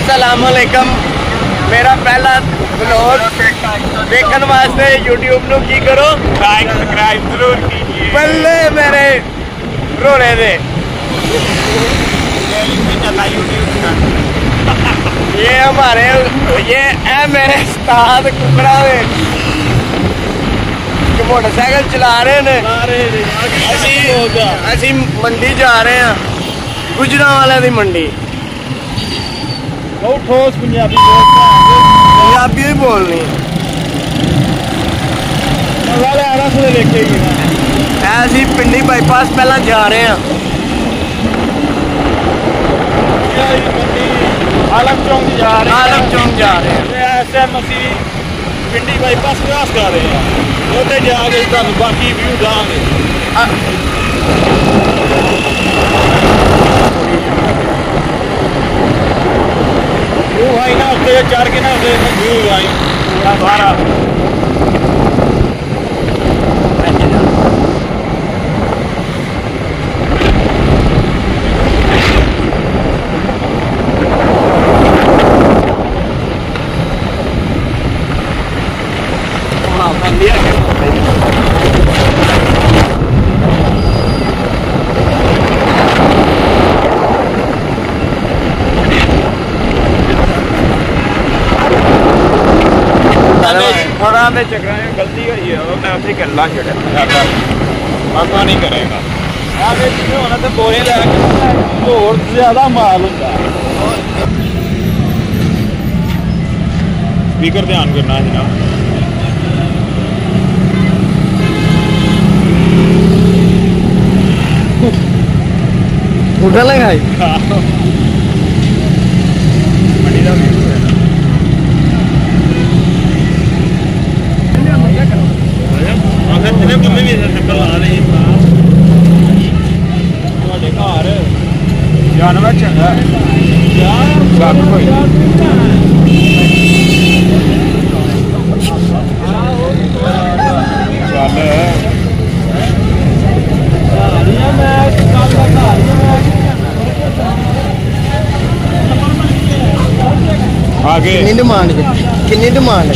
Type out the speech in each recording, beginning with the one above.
अस्सलामुअलैकुम। मेरा पहला व्लॉग देखने वास्ते यूट्यूब नू की करो, लाइक सब्सक्राइब जरूर कीजिए। बल्ले मेरे रोने दे। ये हमारे ये है मेरे उस्ताद कुकड़ा में मोटरसाइकिल चला रहे हैं। असी मंडी जा रहे हैं, गुजरांवाले दी मंडी। बहुत ठोस पंजाबी ही बोलनी ऐसी पिंडी बाईपास पहला जा रहे हैं। आलम चौक जा रहे हैं, आलम चौक जा रहे हैं। ऐसे मसीह पिंडी बाईपास क्रॉस कर रहे हैं, उधर जाके बाकी व्यू देंगे। वो भाई ना उससे चढ़ के ना उसे व्यू भाई पूरा सारा थोड़ा में चक्कर में गलती हुई है, मैं उसे गला छड़ा आपका नहीं करेगा। आगे होना तो बोरे और ज्यादा माल होता। स्पीकर ध्यान करना है ना। उठा लगा जानवर चंगा आगे डिमांड कितनी डिमांड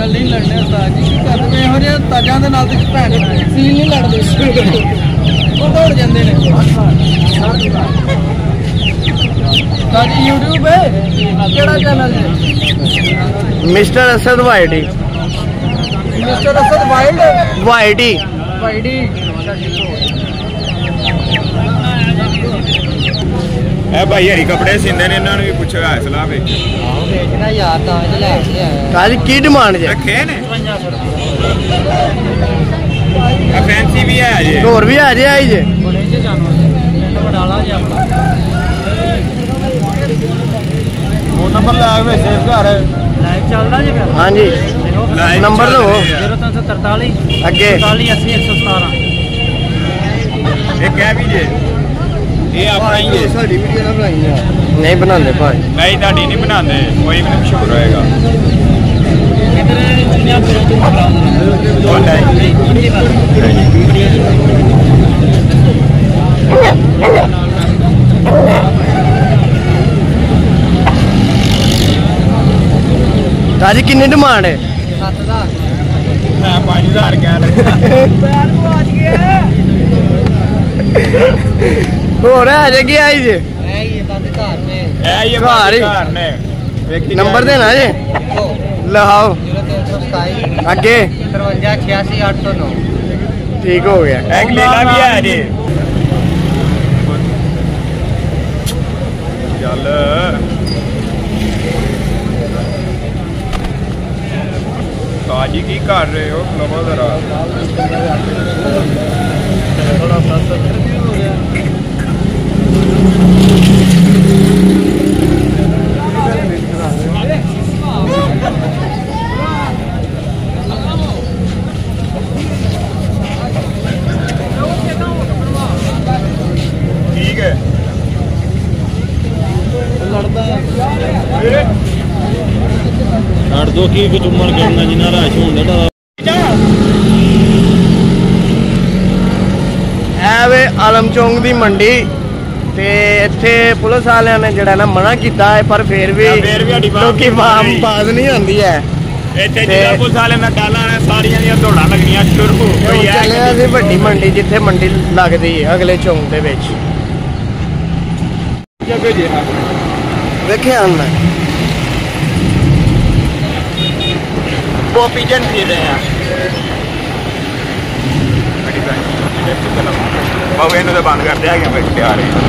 नहीं लड़ने ताजा सील नहीं लड़ते दौड़ जाते हैं। यूट्यूब है केड़ा चैनल है? मिस्टर असद वाइडी। मिस्टर असद वाइल्ड वाइडी वाइडी। ए भाई हरी कपड़े सींदे ने, इन्हां नूं भी पुछो सलाह बेचना यार। ताज की डिमांड जे रखे ने? फैंसी भी है जे, और भी है जे आई जे बड़े जे जानवर बडाला जे अपना फोन नंबर लाग वे सेव घर लाइव चलदा जे। हां जी नंबर लो 0343 अगे 40 80 117। ये क्या भी जे ये अपना ही है, साडी वीडियो ना बनाई नहीं बनाते भाई। नहीं ताड़ी नहीं बनाते, कोई भी मशहूर होएगा। ताजी कितनी डिमांड है? 7000 मैं 5000 कह रहा हो रहा है जी। आई जे नंबर देना जी लहाओ आगे 53 86 809। ठीक हो गया। लेला भी है जी चल ताजी की कर रहे हो? लवो जरा ठीक है। छड़ दो की चुम्मन करना जिन्ना रश होंदा ਆਲਮ ਚੌਂਕ ਦੀ ਮੰਡੀ ਤੇ ਇੱਥੇ ਪੁਲਿਸ ਵਾਲਿਆਂ ਨੇ ਜਿਹੜਾ ਨਾ ਮਨਾ ਕੀਤਾ ਹੈ, ਪਰ ਫਿਰ ਵੀ ਲੋਕੀ ਬਾਜ਼ ਨਹੀਂ ਹੁੰਦੀ ਹੈ। ਇੱਥੇ ਜਿਹੜਾ ਪੁਲਿਸ ਵਾਲੇ ਮੈਂ ਟਾਲਾਂ ਨੇ ਸਾਰੀਆਂ ਦੀਆਂ ਦੌੜਾਂ ਲੱਗਣੀਆਂ ਸ਼ੁਰੂ ਹੋ ਗਈਆਂ। ਚੱਲੇ ਅਸੀਂ ਵੱਡੀ ਮੰਡੀ ਜਿੱਥੇ ਮੰਡੀ ਲੱਗਦੀ ਹੈ ਅਗਲੇ ਚੌਂਕ ਦੇ ਵਿੱਚ। ਵੇਖਿਆ ਹੁਣ ਮੈਂ ਪੋਪੀ ਜਨ ਪੀ ਰਹੇ ਆ ਬਾਬੂ ਇਹਨੂੰ ਤਾਂ ਬੰਦ ਕਰਦੇ ਹੈਗੇ ਬੈਠੇ ਆ ਰਹੇ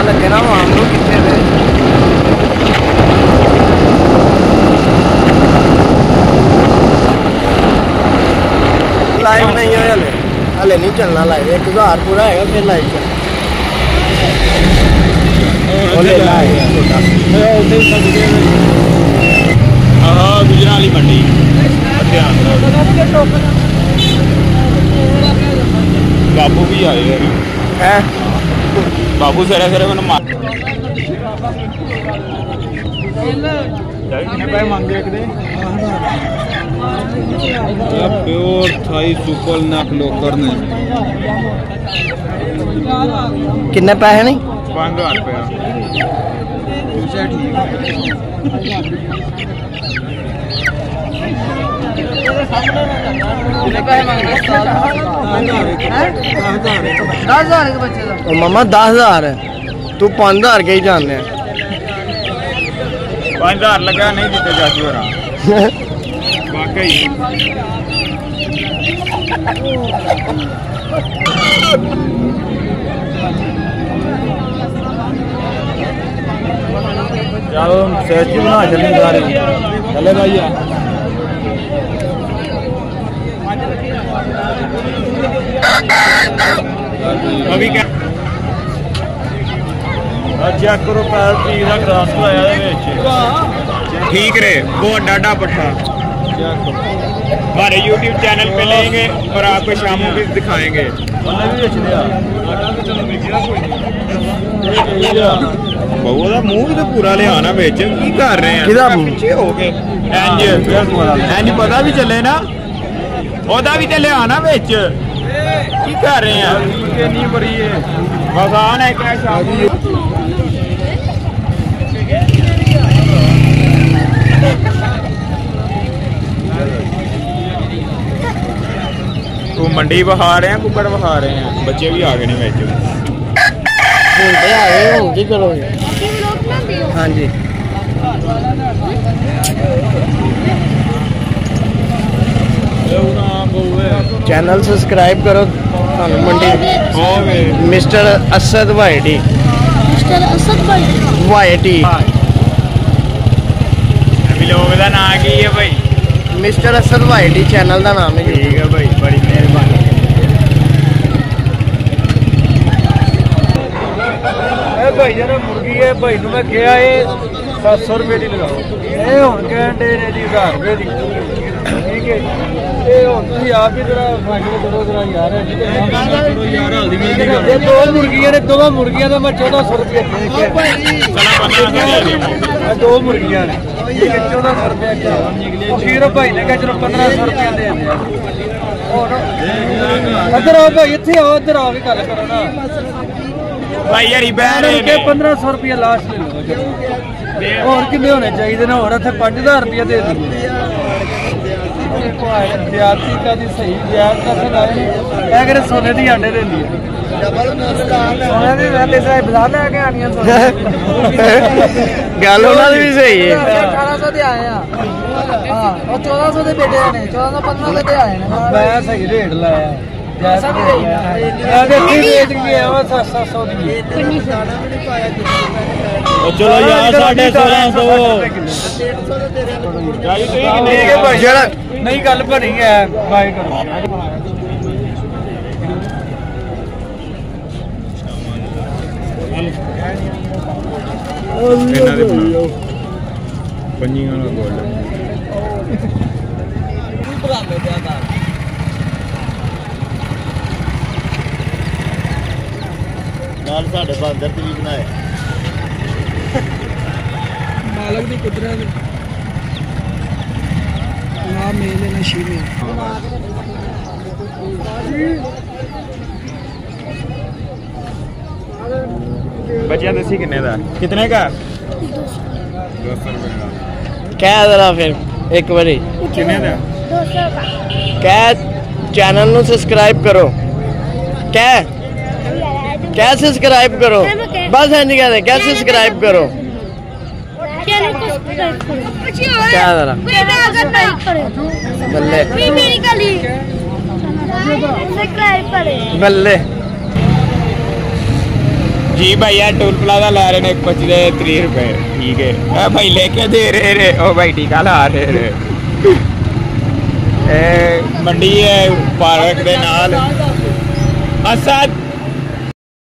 ਲੱਗੇ ਨਾ ਆਮ ਨੂੰ ਕਿੱਥੇ ਵੇ ਲਾਈਵ ਨਹੀਂ ਹੋਇਆ ਹਲੇ ਨਹੀਂ ਚੱਲਣਾ ਲਾਈਵ 1000 ਪੂਰਾ ਹੈਗਾ ਫਿਰ ਲਾਈਵ ਚੱਲ ਗੁਜਰਾਂ ਵਾਲੀ ਮੰਡੀ ਬਾਬੂ ਵੀ ਆਏ ਹੈ ਬਾਬੂ ਸਰੇ ਸਰੇ ਮੈਨੂੰ ਮਾਰ ਕਿੰਨੇ ਪੈਸੇ ਮੰਗਦੇ ਇੱਕ ਦੇ प्योर थाई सुपर नट लोकर ने कितने पैसे नहीं 5000 रुपया मामा 10,000 है तू 5,000 के ही जानने 5000 लगा नहीं देते जाती हो रहा वाकई चलो सेची बना चलने जा रहे हैं चले भैया अभी क्या चेक करो पैर ठीक का ग्रास लाया ठीक रे बहुत डाडा पट्टा हमारे YouTube चैनल पे लेंगे और आपको शाम को भी दिखाएंगे बहु का मुंह भी तो पूरा लिया बेच की कर रहे हैं पीछे हो गए इंज पता भी चले ना ओदा भी तो लिया बेच की कर रहे हैं भगवान है क्या तो मंडी बहा रहे हैं कुकर बहा रहे हैं बच्चे भी आ गए ने बेच हाँ जी चैनल सब्सक्राइब करो मंडी मिस्टर असद वाइटी वाइटी लोग का नाम की है भाई मिस्टर असद वाइटी चैनल का नाम है। ठीक है भाई बड़ी मेहरबानी भाई जरा मुर्गी है भाई मैं क्या है 700 रुपये की लगाओ ये हम कहते हैं जी 1000 रुपये की ठीक है ये तुम आप ही जरा फाइनल करो जरा यार ये दो मुर्गियां ने दो मुर्गियां का मैं 1400 रुपये दो मुर्गियां ने 1400 रुपये फिर भाई ने कहा चलो 1500 रुपये दे इधर आओ भाई इतने आओ इधर आओ गल करो ना भाई यार 1500 रुपये लास्ट ले लो और कितने होने चाहिए ना और 5000 रुपये दे दी सही सोने की आंडे देंदी गल भी सही है 1800 दे आए हैं 1400 दे बेटे ने 1415 दे आए हैं मैं सही रेट लाया चलो यार 1650 नहीं गल बनी है बाय करो पंजियां ना गोल्ड नाल साडे बंदर भी बनाए मालक की कुदरत ना मेल ना शीमेल बचिया दसी कितने का कितने का 200 रुपए का क्या जरा फिर एक बारी कितने का 200 का क्या चैनल नु सब्सक्राइब करो क्या क्या सब्सक्राइब करो बस नहीं कहते क्या सब्सक्राइब करो चैनल को सब्सक्राइब करो क्या जरा सब्सक्राइब करो बल्ले मेरी गली सब्सक्राइब करें बल्ले जी भैया टोल प्लाजा ला रहे हैं 25 रुपए ठीक है भाई लेके दे रहे ओ भाई टीका ला रहे मंडी है पार्क दे नाल असद